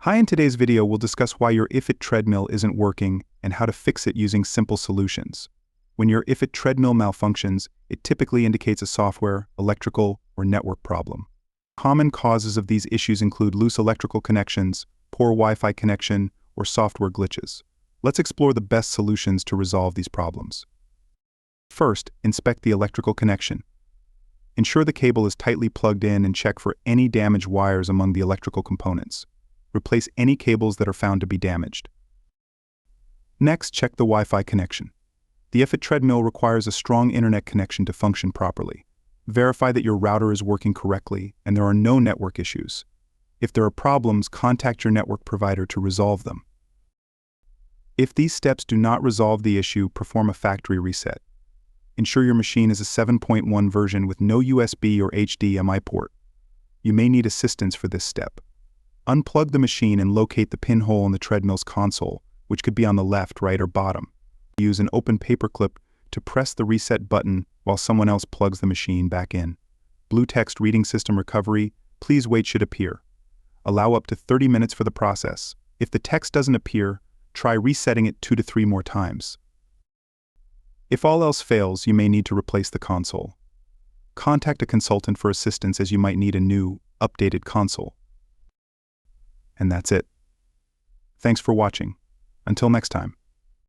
Hi, in today's video we'll discuss why your IFIT treadmill isn't working and how to fix it using simple solutions. When your IFIT treadmill malfunctions, it typically indicates a software, electrical, or network problem. Common causes of these issues include loose electrical connections, poor Wi-Fi connection, or software glitches. Let's explore the best solutions to resolve these problems. First, inspect the electrical connection. Ensure the cable is tightly plugged in and check for any damaged wires among the electrical components. Replace any cables that are found to be damaged. Next, check the Wi-Fi connection. The IFIT treadmill requires a strong internet connection to function properly. Verify that your router is working correctly and there are no network issues. If there are problems, contact your network provider to resolve them. If these steps do not resolve the issue, perform a factory reset. Ensure your machine is a 7.1 version with no USB or HDMI port. You may need assistance for this step. Unplug the machine and locate the pinhole in the treadmill's console, which could be on the left, right, or bottom. Use an open paperclip to press the reset button while someone else plugs the machine back in. Blue text reading system recovery, please wait should appear. Allow up to 30 minutes for the process. If the text doesn't appear, try resetting it 2 to 3 more times. If all else fails, you may need to replace the console. Contact a consultant for assistance as you might need a new, updated console. And that's it. Thanks for watching. Until next time.